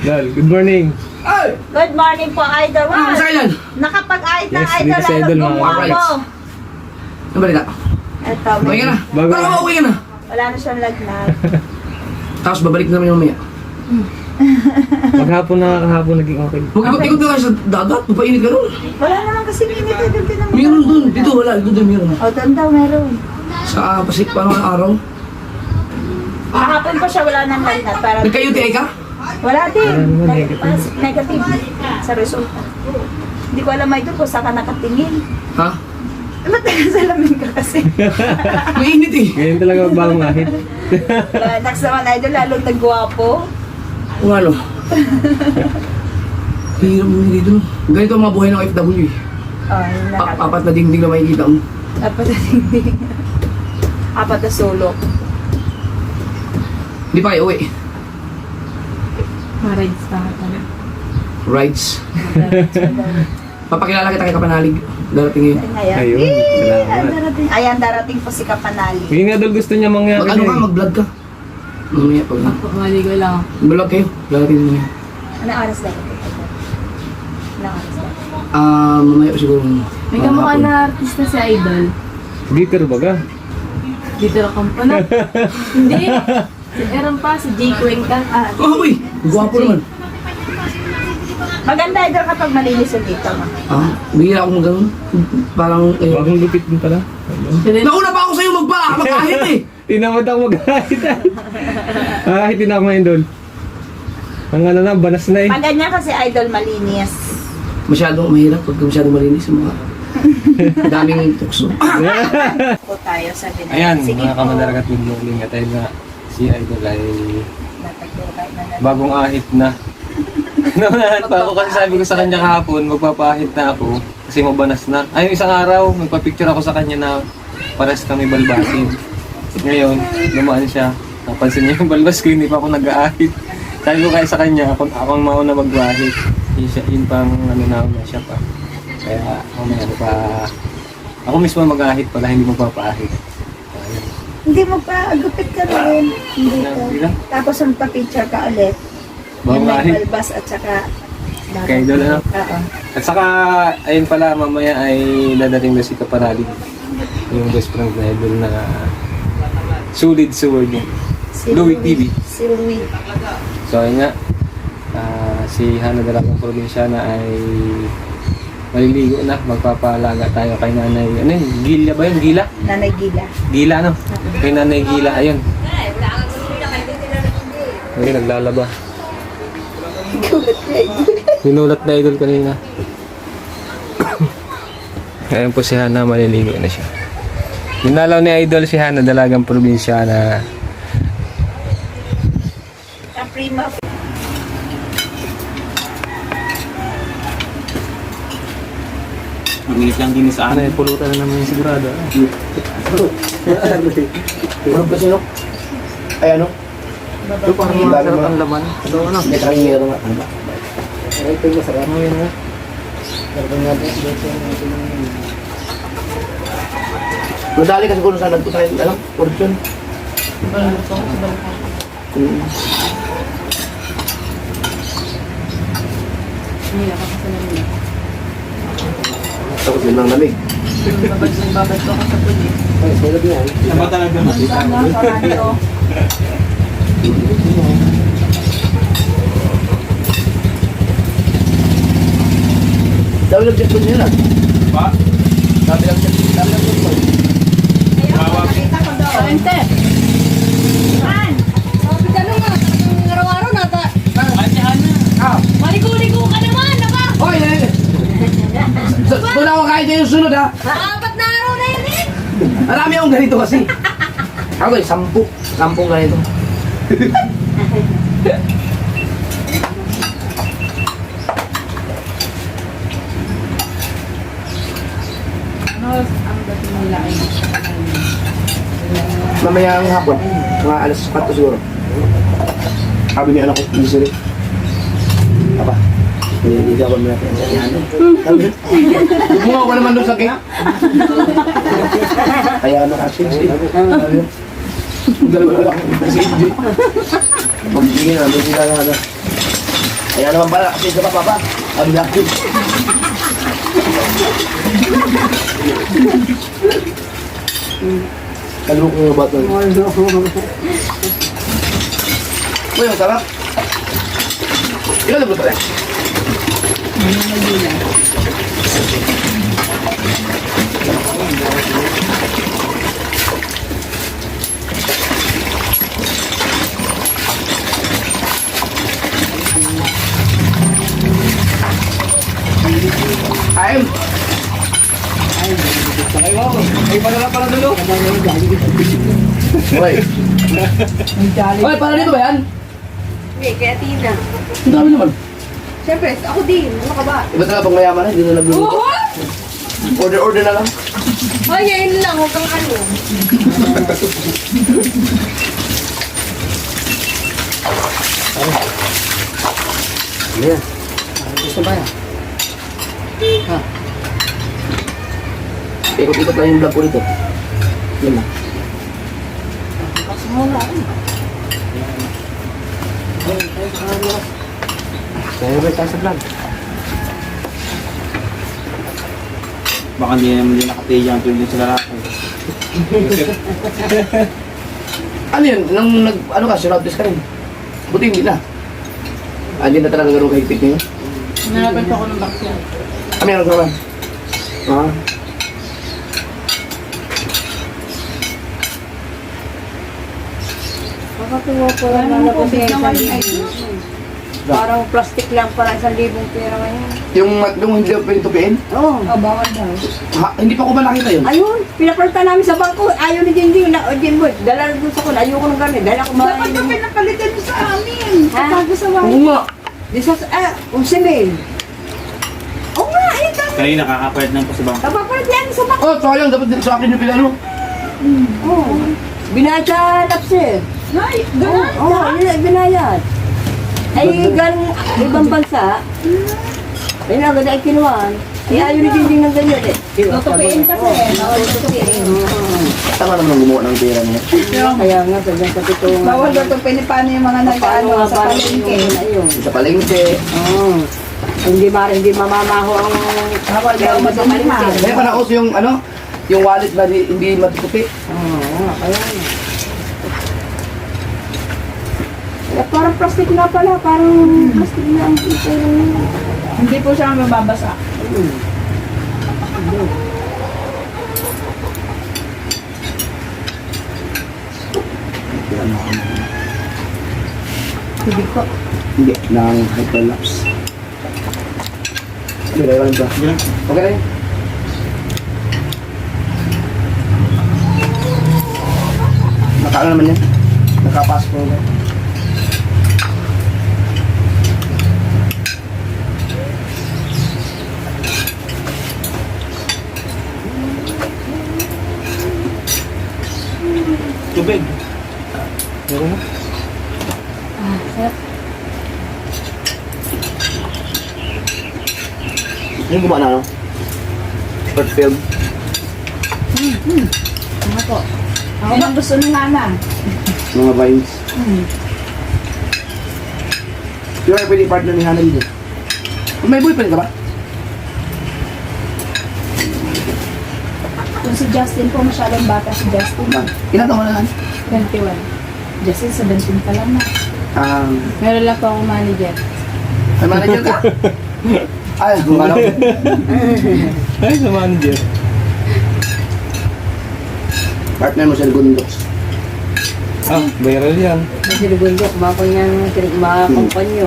Dal, good morning. Good morning po, Idol. Ano sa ilan? Nakapag-ayos ng Yes, Idol. dito sa Lalo Idol, mga gumawa rights. ko. Ano balita? Eto, Uwi ka na. Bago- Parang mauwi ka na. wala na siyang lagnat. Tapos babalik na naman yung mamaya. Maghapon na kahapon naging okay. Mag-ikot-ikot ka sa dagat. Mapainit ka ron. Wala naman kasi init. Idol din naman. Meron dun. Dito wala. Dito din meron. O, doon daw meron. Sa Pasig parang araw. Kahapon pa siya wala nang lagnat. Para Nagka-UTI ka? wala din. Wala naman, negative. Negative sa resulta. Hindi ko alam, Idol, kung saan ka nakatingin. Ha? Ba't nagasalamin ka kasi? Mainit eh. Ngayon talaga magbagong ahit. Next naman, Idol, lalong nagwapo. Kung ano. Hirap mo dito. Ganito ang mga buhay ng OFW eh. Oh, yun na. Apat na dingding na makikita mo. Apat na dingding. Apat na sulok. Hindi pa kayo uwi. Marides pa ka na. Rides. Papakilala kita kay Kapanalig. Darating yun. Ayun, salamat. Ayan, darating po si Kapanali. Yung nga Dal, gusto niya mangyari. Mag-ano ka? Mag-vlog ka. Mamaya pag... Maligo lang. Vlog kayo. Darating mo yun. Anong oras daw? Anong oras daw? Mamaya pa siguro. May kamukha na artista si Idol. Glitter baga. Dito na kampana. Hindi. Si Aaron pa, si Jay Cuenca. Oh, uy! Gwapo naman. Maganda, Idol, kapag malinis yung dito mo. Bigyan ako mag-ano. Parang... Bagong lupit din pala. Nauna pa ako sa'yo mag-ahit eh! Tinamad ako mag-ahit. Ahit din ako ngayon Dol. Ang ano na, banas na eh. Pag ganyan kasi, Idol, malinis. Masyadong mahirap pag masyadong malinis yung mga... daming tukso. Po tayo sa dinay. Ayan, Sige mga po. kamadarat good morning. At ayun nga, si Idol ay Natagpuan na natin. bagong ahit na. Naunahan pa ako kasi sabi ko sa kanya kahapon, magpapahit na ako kasi mabanas na. Ay, isang araw, nagpa-picture ako sa kanya na pares kami balbasin. Ngayon, lumaan siya. Napansin niya yung balbas ko, hindi pa ako nag-aahit. Sabi ko kaya sa kanya, ako ang mauna mag-ahit. Yun pang ano na siya pa. Kaya, mamaya pa. Ako mismo mag-ahit pala, hindi magpapaahit. Ayun. Hindi mo pa, gupit ka rin. Hindi Hindi ka. lang. Tapos magpa-picture ka ulit. Bagong Yung may ahit. balbas at saka... Kay Idol, ano? Oo. At saka, ayun pala, mamaya ay dadating na si Kapanalig. Yung best friend na Idol na sulit sa word niya. Si Louie TV. Si Louie. So, ayun nga, si Hana Dalakang Probinsyana ay maliligo na. Magpapalaga tayo kay Nanay, ano yun, Gila ba yun? Gila? Nanay Gila. Gila, ano? Kay Nanay Gila, ayun. Ayun, naglalaba. Sinulat na Idol kanina. Ayun po si Hana, maliligo na siya. Dinalaw ni Idol si Hana Dalagang Probinsyana. Ang prima. Mamilit lang din sa akin. Pulutan na naman yung sigurado. Ano ba sino? Ay ano? Ito parang masarap ang laman. Ito ano? May trangero nga. Ano ba? Ito yung masarap. Ano yun nga? Madali kasi kung saan nagpunta tayo, alam, fortune. Hindi ako sa nalila. Tapos yun lang lamig. Babad ko ako sa pulis. Ay, sulat niya. Ano talaga makita? Ano, sa radio. Dami lang chat ko niya na. Pa? Dami lang chat ko. Nakita ko daw. Ente! Man! Sabi ka nung araw-araw nata. Ah! Maligo-ligo ka naman, naka! Oy! Wala ko kahit yung sunod ha. Apat na araw na yun eh! Marami akong ganito kasi. Ako eh, 10. 10 ganito. Ano ang dating nila ay Mamaya ang hapon. Mga alas 4 siguro. Sabi ni anak ko, hindi sila. Apa? Hindi ka ba mga Gumawa ko naman doon sa cake. Kaya ano kasi. Dalawa lang ako. Kasi hindi. Pag-tingin namin sila na Kaya naman pala, kasi sa papa, sabi natin. Kalmo ko yung bato. Uy, ang sarap. Ilan na ba ito? Ayun. Ay, padala pala dulo. Uy. Uy, para dito ba yan? Okay, kaya Tina. Ang dami naman. Siyempre, ako din. Ano ka ba? Iba talaga pang mayaman na, hindi na nagluluto. Order na lang. Ay, yun lang. Huwag kang ano. Ano yan? Gusto ba yan? Ha? Ikot-ikot lang yung vlog ko dito. Yan lang. Kaya ba tayo sa vlog? Baka hindi naman din nakapay yung tulad sa lalaki. Ano yun? Nung ano ka, surround test ka rin. Buti hindi na. Hindi na talaga gano'ng kahigpit niyo. Nanapan pa ako ng vaccine. Meron ka naman. Ah. Nakatuwa po lang lalabas niya isang libo. Parang plastic lang para 1,000 pera ngayon. Yung hindi ko pwede tupiin? Oo. Oh, bawal daw. Ha, hindi pa ko ba nakita yun? Ayun, pinapalitan namin sa bangko. Ayaw ni Jinjing na, Jinboy, dala na doon sa kun. Ayoko ng ganun. Dala ko Dapat yung pinapalitan mo sa amin. Ha? Kapag sa Oo nga. Di sa, 11,000. Oo nga, ayun daw. Kayo nakakapalit ng pasabang. Kapapalit yan sa bangko. Oh, sayang. Dapat din sa akin yung pinano. Oo. Binayad sa lapse. Ay, ganun. Oo, yun, binayad. Ay, galing ibang bansa. Ayun na, ganda ay kinuha. Ay, ayaw ni Jinjing ng ganyan eh. Tutupiin kasi. Oo, tutupiin. Tama naman ang gumawa ng pera niya. Kaya nga, ganyan sa pitungan. Bawal daw itong pinipano yung mga nag-ano Paano sa palengke. Ayun. Sa palengke. Oo. Hindi mamamaho ang Bawal daw madalihan. Kaya pa nauso yung ano, yung wallet na hindi matutupi. Oo, kaya nga. Eh, parang plastic na pala, parang plastic na ang ito. Hindi po siya mababasa. Hindi ko. Hindi, ng hyperlapse. Hindi, kaya lang ba? Okay na yun. Nakaano naman yan? Nakapasok ko ba? Tubig. Yung gumawa na ano? Short film. Ano po? Ako bang gusto ni Nana? Mga vines. Di ba pwede partner ni Hannah dito? May boyfriend ka ba? Kung si Justin po, masyadong bata si Justin. Ilan taon na lang? 21. Justin, 17 pa lang na. Meron lang po akong manager. May manager ka? Ay, gumalaw. Ay, sa manager. Partner mo sa Gondox. Ah, viral yan. Sinugundok, mga kanyang mga kompanyo.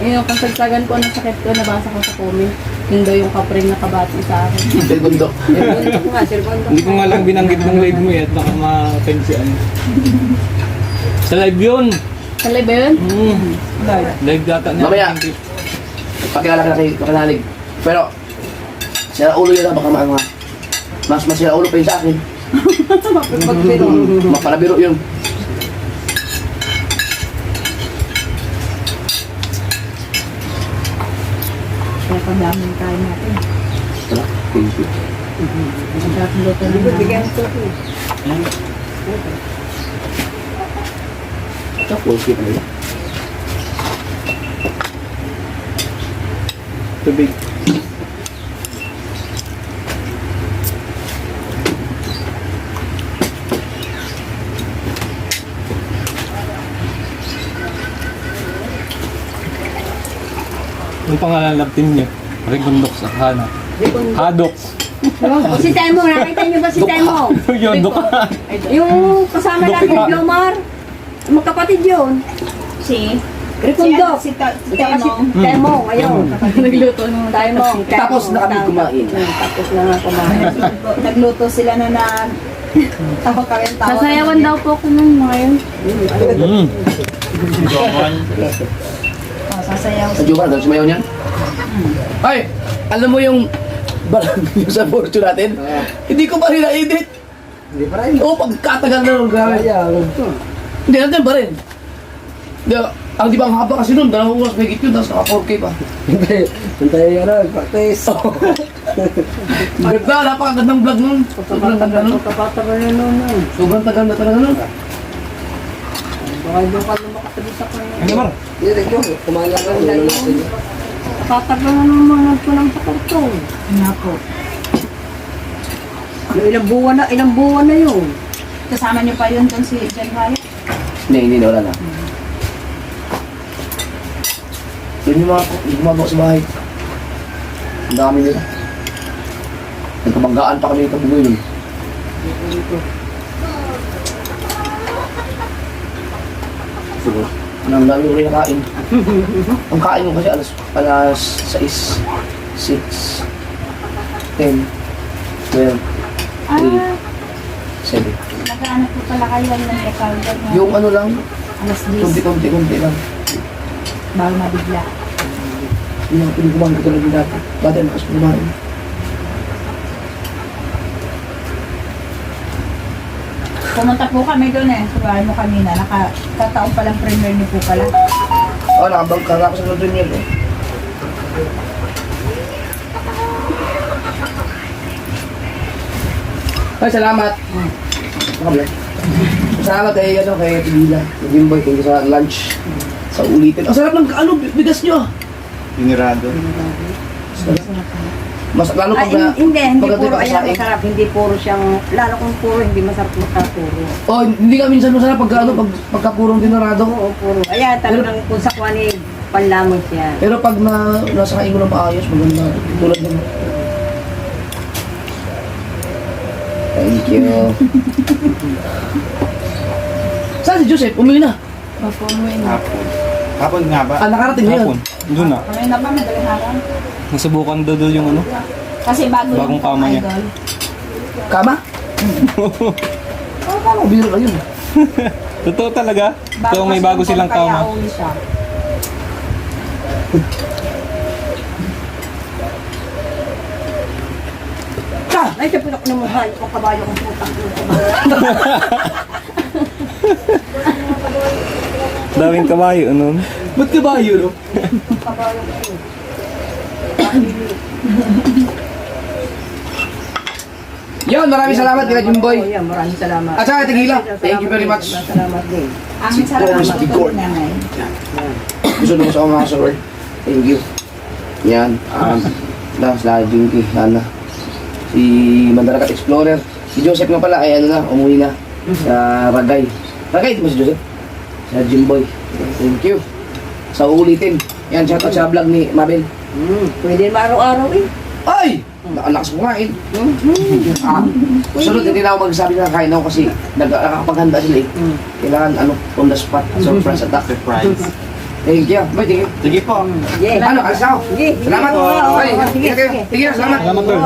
Yung kasagsagan ko ng sakit ko, nabasa ko sa comment. Yun daw yung kapring nakabati sa akin. Sa Gondox. Sinugundok nga, sinugundok. Hindi ko nga lang binanggit ng live mo eh, at baka ma-pensian. Sa live yun. Sa live ba yun? Live data niya. Mamaya. Pakilala ka na kay Pakinalig. Pero, sila ulo yun baka maano nga. Mas sila ulo pa yun sa akin. Magbiro. Mapalabiro yun. Kaya pandaming kain natin. Wala, thank you. Ang dating luto Hindi ng ko Nana. bigyan ito. Ito, full kit na yun. Tubig. Yung pangalan ng team niya. Rigondok sa Hana. Hadok. O si Temong, nakita niyo ba si Temong? Yun, doka. Yung kasama natin, Jomar. Magkapatid yun. Si? Rikundok. Si Temong. Temong. Temong, ayun. Nagluto nung Temong. Tapos na kami kumain. Tapos na nga kumain. Nagluto sila na tawa kami tawa. Sasayawan daw po ako nun ngayon. Oh, sasayaw. Sa Jumar, ganun sumayaw niyan? Ay! Alam mo yung balang yung sa fortune natin? Hindi ko pa rin na-edit. Hindi pa rin. Oo, pagkatagal na nung grabe. Hindi natin pa rin. Ang di ba ang haba kasi nun, 2 oras may git yun, tapos naka 4K pa. Hindi. Hintay ano, practice. Ganda, napakagandang vlog nun. Sobrang tagal nun. Kapatagal na nun. Sobrang tagal na talaga nun. Baka doon ka lumakatabi sa kanya. Ano ba? Hindi, thank you. Kumain lang ako. Ano natin. Kapatagal na naman nagpunang sa kartong. Nga po. Ilang buwan na yun. Kasama niyo pa yun doon si Jen Hyatt? Hindi, wala na. Yun yung mga gumagawa sa bahay. Ang dami nila. Nagkabanggaan pa kami ng kabugoy nun. Siguro. Ang dami ko rin nakain. Ang kain ko kasi alas 6, 6, 10, 12, 3, 7. Nag-aanap po pala kayo ng recalder na Yung ano lang, alas 10 kunti lang. bago mabigla. Yun ang pinikumahan ko talaga dati. Dati ang lakas kumain. Pumunta po kami doon eh. Sabahan mo kanina. Nakataon palang premier niyo po pala. Oo, nakabangka ako sa London yun eh. Ay, salamat. Nakablay. Salamat kay Tibila. Kay Jimboy, thank you sa lunch. Sa ulitin. Ang sarap ng bigas nyo. Pinirado. Mas lalo Ay, pag na... hindi pag puro natin ayan kakasain. masarap. Hindi puro siyang, lalo kung puro, hindi masarap magkapuro. Oh, hindi ka minsan masarap pagka purong dinarado. Oo, puro. Ayan, talagang kung sa kuwan panlamon siya. Pero pag nasa kain ko na maayos, maganda. Tulad ng... Thank you. Saan si Joseph? Umuwi na. Magpumuin na. Hapon. Hapon nga ba? Ah, nakarating na yun. Hapon. Doon na. Kami na ba madaling hapon? Nasubukan daw yung ano. Kasi bago Bagong yung kama niya. idol. Kama? Ah, kama. Biro na yun. Totoo talaga. So may kasi bago yung silang kaya kama. uli siya. Ay, sabi ko naman, hay, kung kabayo kong putang. Daming kabayo, ano? Ba't ka ba yun, no? Yun, maraming salamat kila Jimboy. Ayan, maraming salamat. At saka Tigila, thank you very much. Salamat din. Ang Si sarap Thomas ng Bigor. pagkakas nanay. Gusto mo sa mga sir. Thank you. Yan. Sila Jinky, Hana. Si Mandarakat Explorer. Si Joseph nga pala, ay ano na, umuwi na. Sa Ragay. Ragay, di ba si Joseph? Sa Jimboy. Thank you. Sa ulitin. Yan, shoutout sa vlog ni Mabel. Pwede araw-araw eh. Ay! Nakalakas kumain. Sunod, hindi na ako magsabi na kain ako kasi nakakapaghanda sila eh. Kailangan on the spot, surprise attack. Surprise. Thank you. Boy, thank you. Sige po. Sige. Ano, alis ako. Sige. Salamat. Oo, oo, Ay, sige, sige, sige. sige, salamat. Salamat, Tol.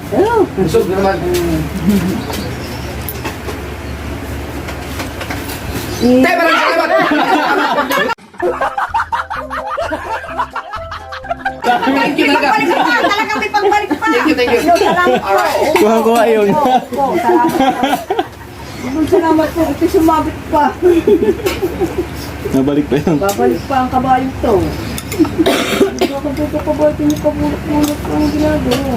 Hello. Busog na naman. Tay, maraming salamat. Thank you talaga. Talaga may pagbalik pa. Thank you. Salamat po. Alright. Kuha yun. Salamat po. Salamat po. Ito sumabit pa. Nabalik pa yun. Babalik pa ang kabayo to. Nakapito kabayo, pinipabulot-bulot ang ginagawa.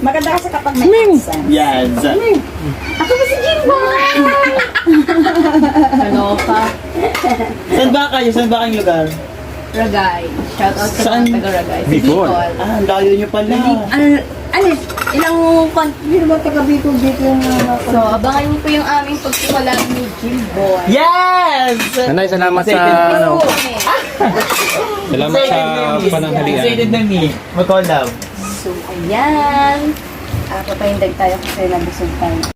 Maganda kasi kapag may accent. Yes. Ako ba si Jimbo? Kaloka. Saan ba kayo? Saan ba kayong lugar? Ragay. Shout out sa Saan? mga taga-Ragay. Sa Bicol. Ah, ang layo nyo pala. Ilang hindi naman taga Bicol yung So, abangan niyo po yung aming pagkukulab ni Jimboy. Yes! Nanay, salamat sa ano. Salamat sa pananghalian. Excited na me. Mag-collab. So, ayan. Ako pa yung tayo kasi nabusog tayo.